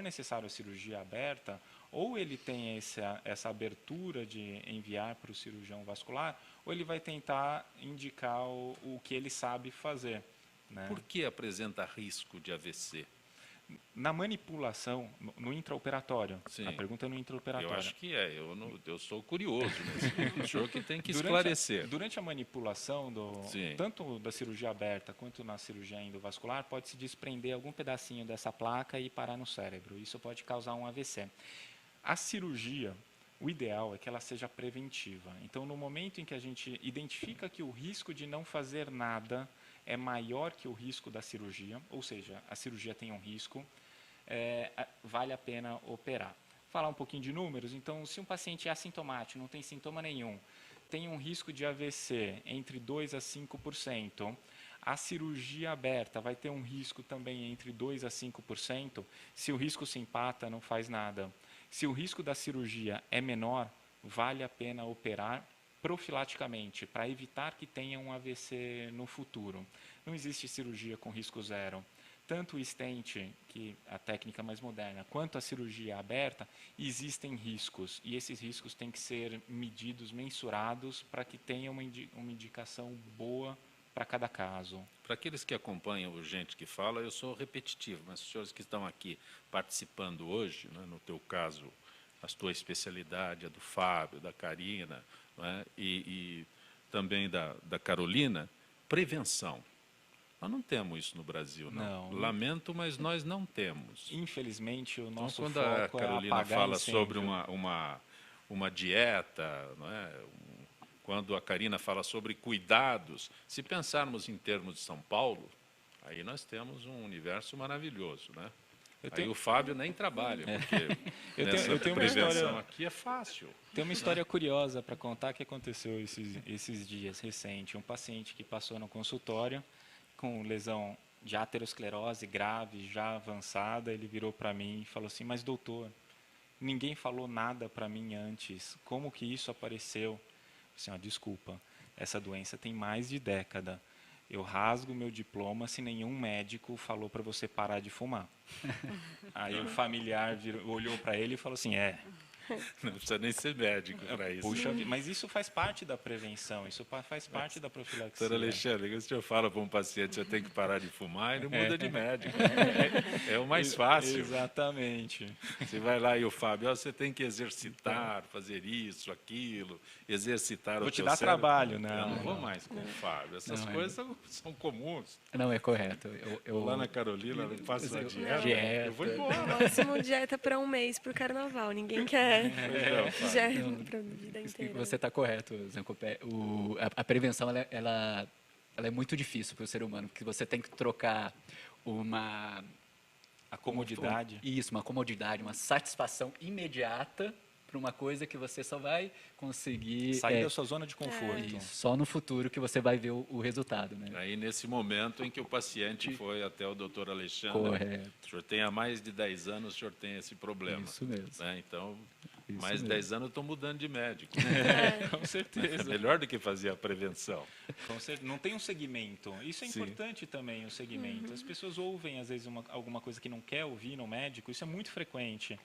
S3: necessário a cirurgia aberta, ou ele tem essa abertura de enviar para o cirurgião vascular, ou ele vai tentar indicar o que ele sabe fazer. Né?
S1: Por que apresenta risco de AVC?
S3: Na manipulação, no intraoperatório.
S1: Sim.
S3: A pergunta é no intraoperatório.
S1: Eu acho que é. Eu sou curioso nesse. O senhor que tem que esclarecer.
S3: Durante a manipulação, tanto da cirurgia aberta quanto na cirurgia endovascular, pode se desprender algum pedacinho dessa placa e parar no cérebro. Isso pode causar um AVC. A cirurgia, o ideal é que ela seja preventiva. Então, no momento em que a gente identifica que o risco de não fazer nada é maior que o risco da cirurgia, ou seja, a cirurgia tem um risco, vale a pena operar. Falar um pouquinho de números, então, se um paciente é assintomático, não tem sintoma nenhum, tem um risco de AVC entre 2% a 5%, a cirurgia aberta vai ter um risco também entre 2% a 5%, se o risco se empata, não faz nada. Se o risco da cirurgia é menor, vale a pena operar profilaticamente, para evitar que tenha um AVC no futuro. Não existe cirurgia com risco zero. Tanto o stent, que é a técnica mais moderna, quanto a cirurgia aberta, existem riscos. E esses riscos têm que ser medidos, mensurados, para que tenha uma indicação boa para cada caso.
S1: Para aqueles que acompanham o Gente que Fala, eu sou repetitivo, mas os senhores que estão aqui participando hoje, né, no teu caso, a tua especialidade, a do Fábio, da Karina, né, e também da Carolina, prevenção. Nós não temos isso no Brasil, não. Lamento, mas nós não temos.
S3: Infelizmente, o nosso
S1: foco é apagar incêndio. Quando a Carolina fala sobre uma dieta, não é? Quando a Karina fala sobre cuidados, se pensarmos em termos de São Paulo, aí nós temos um universo maravilhoso, né? Aí o Fábio nem trabalha, porque
S3: eu tenho
S1: prevenção
S3: uma história,
S1: aqui é fácil.
S3: Tem uma história curiosa para contar que aconteceu esses dias recente. Um paciente que passou no consultório com lesão de aterosclerose grave, já avançada, ele virou para mim e falou assim: mas doutor, ninguém falou nada para mim antes, como que isso apareceu? Assim, desculpa, essa doença tem mais de década. Eu rasgo meu diploma se nenhum médico falou para você parar de fumar. Aí o familiar olhou para ele e falou assim,
S1: não precisa nem ser médico para isso.
S3: Puxa, mas isso faz parte da prevenção, isso faz parte da profilaxia.
S1: Doutor Alexandre, o senhor fala para um paciente que você tem que parar de fumar, ele muda de médico. É o mais fácil.
S3: Exatamente.
S1: Você vai lá e o Fábio, você tem que exercitar, fazer isso, aquilo, exercitar
S3: vou
S1: o
S3: te
S1: teu
S3: dar
S1: cérebro.
S3: trabalho,
S1: Eu não vou mais com o Fábio. Essas coisas são comuns.
S2: Não, é correto. Eu
S1: lá na Carolina, eu faço uma dieta, eu vou
S4: No
S1: embora.
S4: máximo dieta para um mês para o carnaval. Ninguém quer dieta para a vida inteira.
S2: Você está correto, Zancopé. A prevenção ela é muito difícil para o ser humano, porque você tem que trocar uma
S3: comodidade.
S2: Uma comodidade, uma satisfação imediata para uma coisa que você só vai conseguir
S3: sair da sua zona de conforto.
S2: Só no futuro que você vai ver o resultado, né?
S1: Aí nesse momento em que o paciente foi até o doutor Alexandre,
S2: correto.
S1: O senhor tem há mais de 10 anos, o senhor tem esse problema.
S2: Isso mesmo.
S1: Né? Então,
S2: isso
S1: mais de 10 anos eu estou mudando de médico.
S3: Com certeza.
S1: É melhor do que fazer a prevenção.
S3: Não tem um segmento. Isso é importante também, o segmento. As pessoas ouvem, às vezes, alguma coisa que não quer ouvir no médico, isso é muito frequente.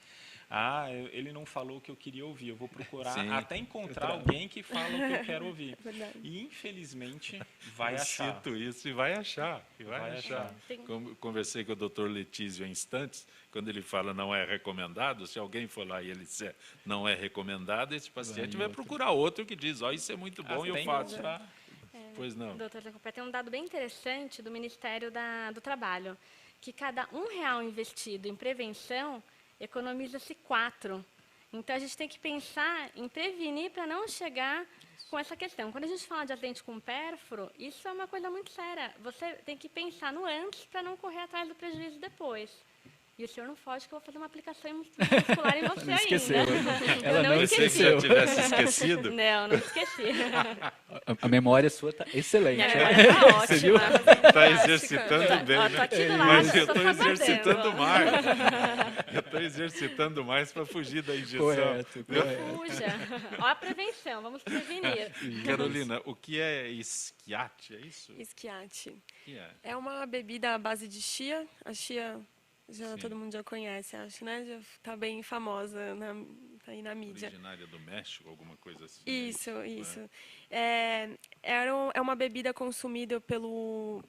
S3: Ele não falou o que eu queria ouvir, eu vou procurar até encontrar alguém que fala o que eu quero ouvir. E, infelizmente, vai achar.
S1: Eu cito isso e vai achar. Conversei com o doutor Letísio há instantes, quando ele fala não é recomendado, se alguém for lá e ele disser não é recomendado, esse paciente vai procurar outro que diz, isso é muito bom e eu faço. Pois não.
S5: Doutor Zancopé, tem um dado bem interessante do Ministério do Trabalho, que cada R$1 investido em prevenção economiza-se 4. Então, a gente tem que pensar em prevenir para não chegar com essa questão. Quando a gente fala de acidente com pérfuro, isso é uma coisa muito séria. Você tem que pensar no antes para não correr atrás do prejuízo depois. E o senhor não foge que eu vou fazer uma aplicação muscular em você
S2: Não esqueceu.
S5: ainda.
S2: Ela
S5: Eu
S2: não
S1: Pensei que
S5: esqueci.
S1: você já tivesse esquecido.
S5: Não, não esqueci.
S2: A memória sua está excelente.
S5: Minha memória tá
S2: Você viu?
S5: ótima.
S1: Está exercitando bem,
S5: Ó,
S1: né?
S5: tô aqui do lado,
S1: Mas eu
S5: tô
S1: estou
S5: fazendo,
S1: exercitando
S5: ó.
S1: mais. Eu estou exercitando mais para fugir da injeção.
S2: Correto, correto.
S5: Fuja. Ó a prevenção, vamos prevenir.
S1: Carolina, o que é esquiate? É isso? O
S4: Esquiate.
S1: que é?
S4: É uma bebida à base de chia. A chia já
S1: Sim.
S4: todo mundo já conhece, acho, né? Já está bem famosa tá aí na mídia.
S1: Originária do México, alguma coisa assim?
S4: Isso,
S1: né?
S4: isso. É uma bebida consumida pelo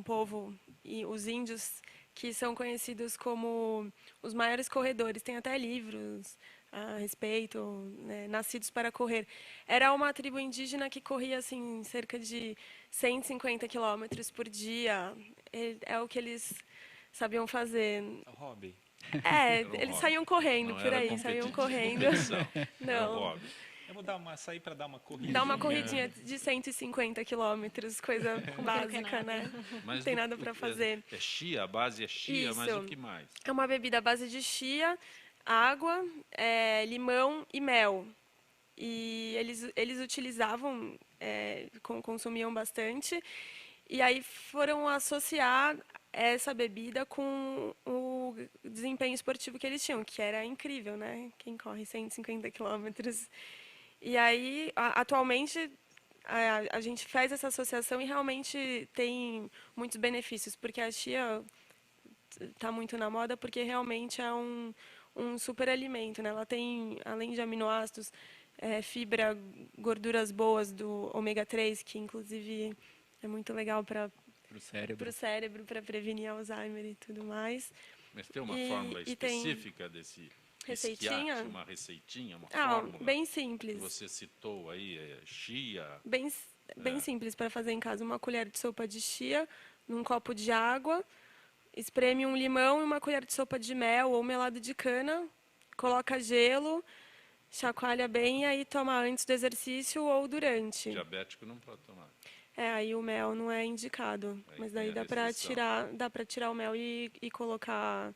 S4: povo e os índios que são conhecidos como os maiores corredores. Tem até livros a respeito, né, nascidos para correr. Era uma tribo indígena que corria assim cerca de 150 quilômetros por dia. É o que eles sabiam fazer.
S3: Hobby.
S1: Era um
S4: Eles
S1: hobby.
S4: saíam correndo
S1: Não
S4: por
S1: era
S4: aí, saíam correndo.
S1: competição, era
S4: Não.
S1: hobby.
S3: Eu vou sair para dar uma corrida.
S4: Dá uma corridinha de 150 quilômetros, coisa básica, né?
S1: Mas
S4: Não tem
S1: do-
S4: nada para fazer.
S1: É chia, a base é chia, mas
S4: Isso.
S1: o que mais?
S4: É uma bebida à base de chia, água, limão e mel. E eles utilizavam, consumiam bastante. E aí foram associar essa bebida com o desempenho esportivo que eles tinham, que era incrível, né? Quem corre 150 quilômetros. E aí, atualmente, a gente faz essa associação e realmente tem muitos benefícios, porque a chia está muito na moda, porque realmente é um super alimento, né? Ela tem, além de aminoácidos, fibra, gorduras boas do ômega 3, que inclusive é muito legal para
S2: Para o cérebro.
S4: o cérebro, para prevenir Alzheimer e tudo mais.
S1: Mas tem uma
S4: E-
S1: fórmula
S4: e tem
S1: específica desse
S4: receitinha?
S1: esquiate, uma receitinha, uma
S4: Ah,
S1: fórmula?
S4: bem
S1: Que
S4: simples.
S1: você citou aí, chia.
S4: Bem simples para fazer em casa. Uma colher de sopa de chia num copo de água, espreme um limão e uma colher de sopa de mel ou melado de cana, coloca gelo, chacoalha bem e aí toma antes do exercício ou durante.
S1: Diabético não pode tomar.
S4: Aí o mel não é indicado,
S1: Aí
S4: mas
S1: tem
S4: daí
S1: a
S4: dá para
S1: restrição.
S4: tirar o mel e colocar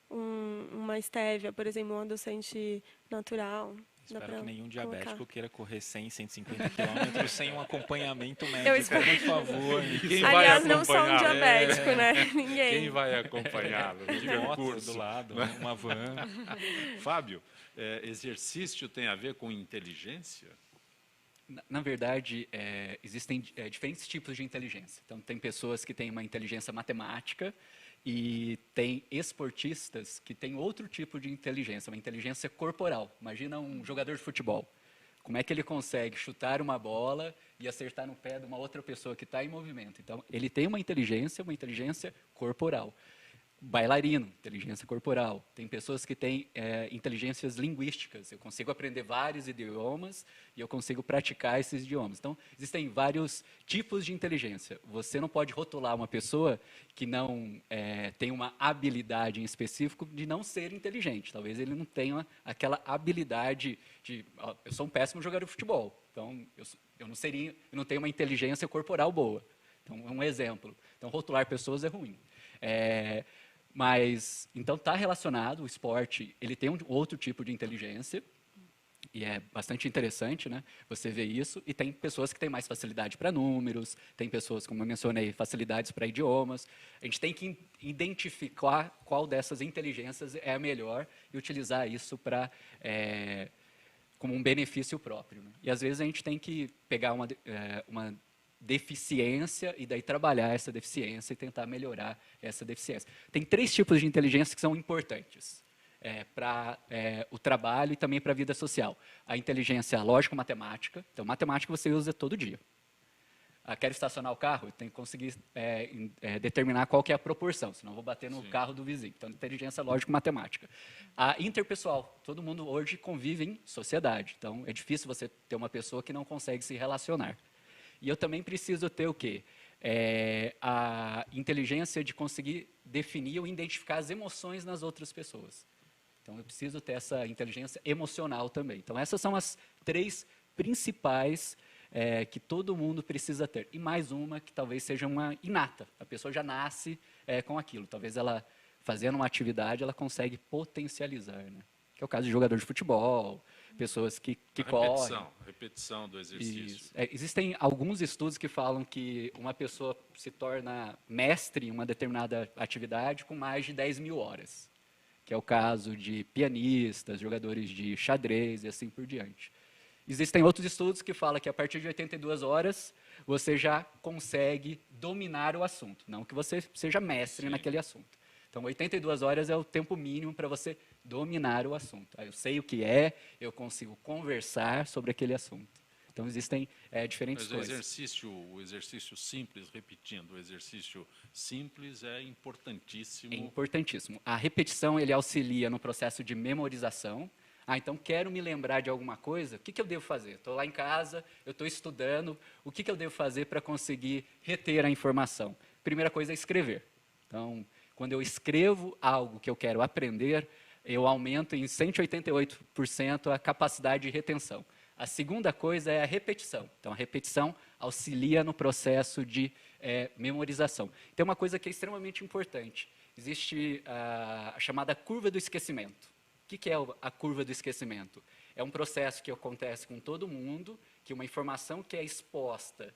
S4: uma estévia, por exemplo, um adoçante natural. Dá
S3: Espero
S4: pra
S3: que nenhum
S4: colocar.
S3: diabético queira correr 100, 150 quilômetros sem um acompanhamento médico,
S4: espero-
S3: por favor.
S1: Quem vai
S4: Aliás, não só um
S1: acompanhar?
S4: diabético, né? Ninguém.
S1: Quem vai acompanhá-lo?
S3: De
S1: Que
S3: moto
S1: curso.
S3: do lado, uma van.
S1: Fábio, exercício tem a ver com inteligência?
S2: Na verdade, existem diferentes tipos de inteligência. Então, tem pessoas que têm uma inteligência matemática e tem esportistas que têm outro tipo de inteligência, uma inteligência corporal. Imagina um jogador de futebol. Como é que ele consegue chutar uma bola e acertar no pé de uma outra pessoa que está em movimento? Então, ele tem uma inteligência corporal. Bailarino, inteligência corporal. Tem pessoas que têm inteligências linguísticas. Eu consigo aprender vários idiomas e eu consigo praticar esses idiomas. Então, existem vários tipos de inteligência. Você não pode rotular uma pessoa que não tem uma habilidade em específico de não ser inteligente. Talvez ele não tenha aquela habilidade de... eu sou um péssimo jogador de futebol, então eu não tenho uma inteligência corporal boa. Então, é um exemplo. Então, rotular pessoas é ruim. Mas, então, está relacionado, o esporte, ele tem um outro tipo de inteligência, e é bastante interessante, né? Você vê isso, e tem pessoas que têm mais facilidade para números, tem pessoas, como eu mencionei, facilidades para idiomas. A gente tem que identificar qual dessas inteligências é a melhor e utilizar isso para como um benefício próprio, né? E, às vezes, a gente tem que pegar uma deficiência e daí trabalhar essa deficiência e tentar melhorar essa deficiência. Tem 3 tipos de inteligência que são importantes para o trabalho e também para a vida social. A inteligência lógico-matemática. Então, matemática você usa todo dia. Quero estacionar o carro, eu tenho que conseguir determinar qual que é a proporção, senão eu vou bater no carro do vizinho. Então, inteligência lógico-matemática. A interpessoal, todo mundo hoje convive em sociedade, então é difícil você ter uma pessoa que não consegue se relacionar. E eu também preciso ter o quê? A inteligência de conseguir definir ou identificar as emoções nas outras pessoas. Então, eu preciso ter essa inteligência emocional também. Então, essas são as 3 principais que todo mundo precisa ter. E mais uma que talvez seja uma inata. A pessoa já nasce com aquilo. Talvez ela fazendo uma atividade, ela consegue potencializar, né? Que é o caso de jogador de futebol, pessoas que correm.
S1: Repetição do exercício.
S2: Existem alguns estudos que falam que uma pessoa se torna mestre em uma determinada atividade com mais de 10 mil horas, que é o caso de pianistas, jogadores de xadrez e assim por diante. Existem outros estudos que falam que a partir de 82 horas você já consegue dominar o assunto, não que você seja mestre naquele assunto. Então, 82 horas é o tempo mínimo para você dominar o assunto. Eu sei o que é, eu consigo conversar sobre aquele assunto. Então, existem diferentes coisas.
S1: O exercício simples, repetindo, o exercício simples é importantíssimo.
S2: É importantíssimo. A repetição, ele auxilia no processo de memorização. Então, quero me lembrar de alguma coisa, o que eu devo fazer? Estou lá em casa, eu estou estudando, o que eu devo fazer para conseguir reter a informação? Primeira coisa é escrever. Então, quando eu escrevo algo que eu quero aprender, eu aumento em 188% a capacidade de retenção. A segunda coisa é a repetição. Então, a repetição auxilia no processo de memorização. Tem uma coisa que é extremamente importante. Existe a chamada curva do esquecimento. O que é a curva do esquecimento? É um processo que acontece com todo mundo, que uma informação que é exposta,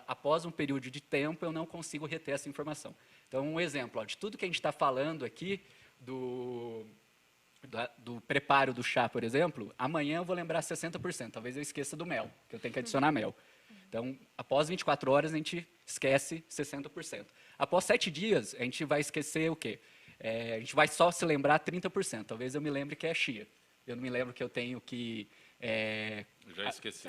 S2: após um período de tempo, eu não consigo reter essa informação. Então, um exemplo, de tudo que a gente está falando aqui, do preparo do chá, por exemplo, amanhã eu vou lembrar 60%, talvez eu esqueça do mel, que eu tenho que adicionar mel. Então, após 24 horas, a gente esquece 60%. Após 7 dias, a gente vai esquecer o quê? A gente vai só se lembrar 30%. Talvez eu me lembre que é chia. Eu não me lembro que eu tenho que...
S1: Já esqueci.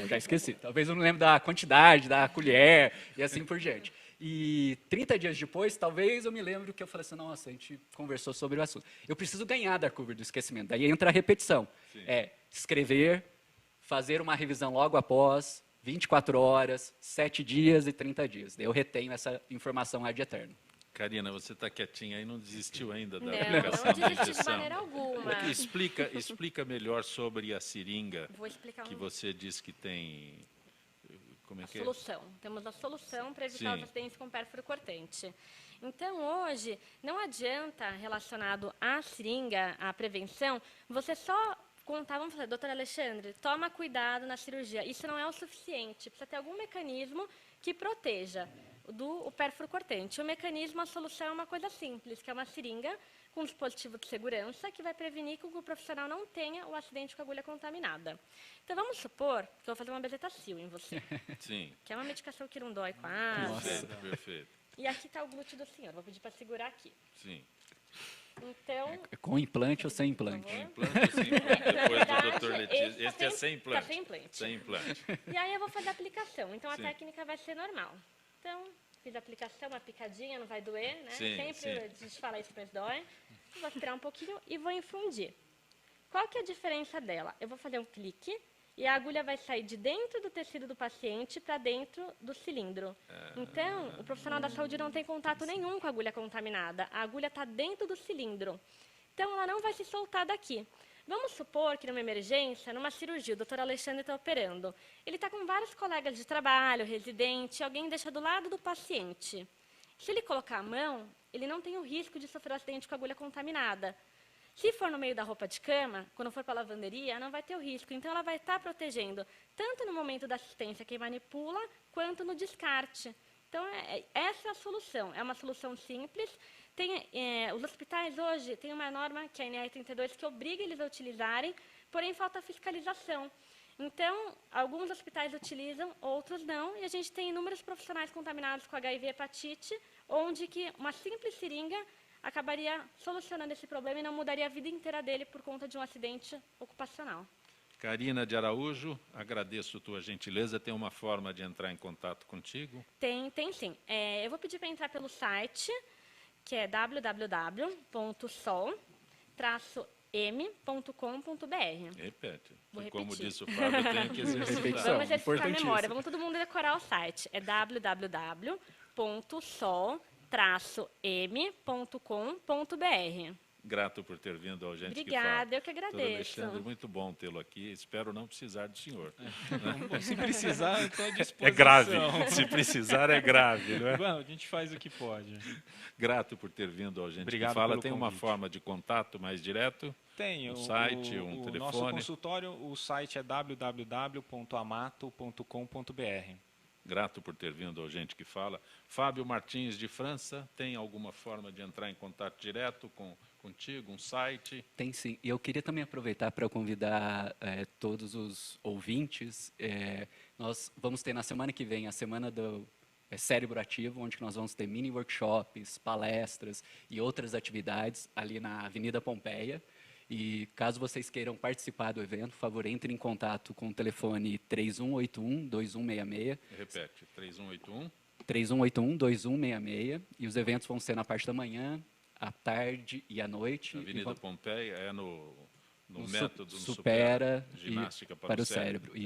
S2: Já esqueci. Talvez eu não lembre da quantidade, da colher, e assim por diante. E 30 dias depois, talvez eu me lembre que eu falei assim, nossa, a gente conversou sobre o assunto. Eu preciso ganhar da curva do esquecimento. Daí entra a repetição.
S1: Sim.
S2: Escrever, fazer uma revisão logo após, 24 horas, 7 dias e 30 dias. Daí eu retenho essa informação ad eterno.
S1: Karina, você está quietinha aí, não desistiu ainda da
S5: Não
S1: aplicação da
S5: desisti de
S1: injeção?
S5: maneira alguma.
S1: Explica melhor sobre a seringa,
S5: Vou explicar
S1: que você diz que tem... Como é que é?
S5: Solução. Temos a solução para evitar os acidentes com pérfuro cortante. Então, hoje, não adianta, relacionado à seringa, à prevenção, você só contar, vamos falar, doutor Alexandre, toma cuidado na cirurgia. Isso não é o suficiente. Precisa ter algum mecanismo que proteja o pérfuro cortante. O mecanismo, a solução é uma coisa simples, que é uma seringa com um dispositivo de segurança que vai prevenir que o profissional não tenha o acidente com a agulha contaminada. Então, vamos supor que eu vou fazer uma bezetacil em você.
S1: Sim.
S5: Que é uma medicação que não dói quase.
S1: Perfeito.
S5: E aqui está o glúteo do senhor. Vou pedir para segurar aqui.
S1: Sim.
S5: Então...
S2: Com implante ou sem implante?
S1: Com implante ou sem implante? Depois do doutor Letícia. Este é sem implante.
S5: Está sem implante.
S1: Sem implante.
S5: E aí eu vou fazer a aplicação. Então, a
S1: Sim.
S5: técnica vai ser normal. Então, fiz a aplicação, uma picadinha, não vai doer, né?
S1: Sim,
S5: Sempre a gente fala isso, mas dói. Vou esperar um pouquinho e vou infundir. Qual que é a diferença dela? Eu vou fazer um clique e a agulha vai sair de dentro do tecido do paciente para dentro do cilindro. Então, o profissional da saúde não tem contato nenhum com a agulha contaminada. A agulha está dentro do cilindro. Então, ela não vai se soltar daqui. Vamos supor que numa emergência, numa cirurgia, o doutor Alexandre está operando. Ele está com vários colegas de trabalho, residente, alguém deixa do lado do paciente. Se ele colocar a mão, ele não tem o risco de sofrer um acidente com agulha contaminada. Se for no meio da roupa de cama, quando for para a lavanderia, não vai ter o risco. Então, ela vai estar protegendo, tanto no momento da assistência, quem manipula, quanto no descarte. Então, essa é a solução. É uma solução simples. Os hospitais hoje têm uma norma, que é a NR32, que obriga eles a utilizarem, porém falta fiscalização. Então, alguns hospitais utilizam, outros não, e a gente tem inúmeros profissionais contaminados com HIV e hepatite, onde que uma simples seringa acabaria solucionando esse problema e não mudaria a vida inteira dele por conta de um acidente ocupacional.
S1: Karina de Araújo, agradeço a tua gentileza. Tem uma forma de entrar em contato contigo?
S5: Tem sim. Eu vou pedir para entrar pelo site, que é www.sol-m.com.br.
S1: Repete.
S5: Vou
S1: Como
S5: repetir.
S1: disse o Fábio, eu tenho que exercitar.
S5: Vamos exercitar a memória. Vamos todo mundo decorar o site. É www.sol-m.com.br.
S1: Grato por ter vindo ao Gente que Fala.
S5: Obrigada, eu que
S1: Doutor
S5: agradeço.
S1: Alexandre, muito bom tê-lo aqui. Espero não precisar do senhor.
S3: Bom, se precisar, eu estou à disposição.
S1: É grave. Se precisar, é grave, não é?
S3: Bom, a gente faz o que pode.
S1: Grato por ter vindo ao Gente
S3: Obrigado
S1: que Fala.
S3: pelo
S1: Tem uma
S3: convite.
S1: forma de contato mais direto?
S3: Tem
S1: Um site, um
S3: o
S1: telefone.
S3: nosso consultório, o site é www.amato.com.br.
S1: Grato por ter vindo ao Gente que Fala. Fábio Martins, de França, tem alguma forma de entrar em contato direto contigo, um site?
S2: Tem sim. E eu queria também aproveitar para convidar todos os ouvintes. Nós vamos ter na semana que vem a semana do Cérebro Ativo, onde nós vamos ter mini workshops, palestras e outras atividades ali na Avenida Pompeia. E caso vocês queiram participar do evento, por favor, entre em contato com o telefone 3181-2166.
S1: Repete, 3181.
S2: 3181-2166. E os eventos vão ser na parte da manhã, à tarde e à noite.
S1: Avenida Pompeia é no
S2: no
S1: método
S2: Supera
S1: Ginástica
S2: para o Cérebro.
S1: É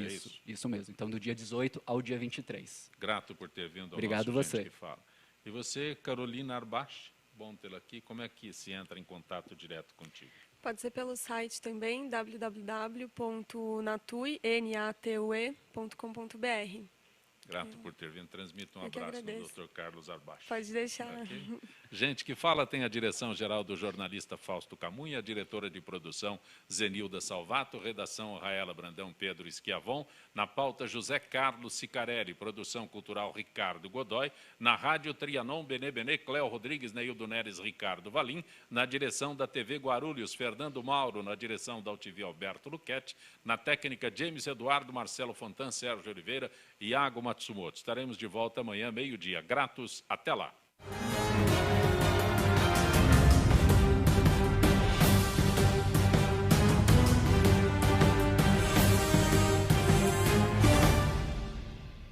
S2: Isso mesmo. Então, do dia 18 ao dia 23.
S1: Grato por ter vindo ao
S2: Obrigado
S1: nosso
S2: você.
S1: Gente que Fala. E você, Carolina Arbach, bom tê-la aqui. Como é que se entra em contato direto contigo?
S4: Pode ser pelo site também, www.natue.com.br.
S1: Grato por ter vindo. Transmito um
S4: Eu que
S1: abraço do
S4: agradeço.
S1: Dr. Carlos Arbach.
S4: Pode deixar.
S1: Ok. Gente que Fala tem a direção-geral do jornalista Fausto Camunha, a diretora de produção Zenilda Salvato, redação Raela Brandão, Pedro Schiavon, na pauta José Carlos Sicarelli, produção cultural Ricardo Godoy, na rádio Trianon, Benê, Cléo Rodrigues, Neildo Neres, Ricardo Valim, na direção da TV Guarulhos, Fernando Mauro, na direção da UTV Alberto Luquete, na técnica James Eduardo, Marcelo Fontan, Sérgio Oliveira e Iago Matsumoto. Estaremos de volta amanhã, meio-dia. Gratos, até lá.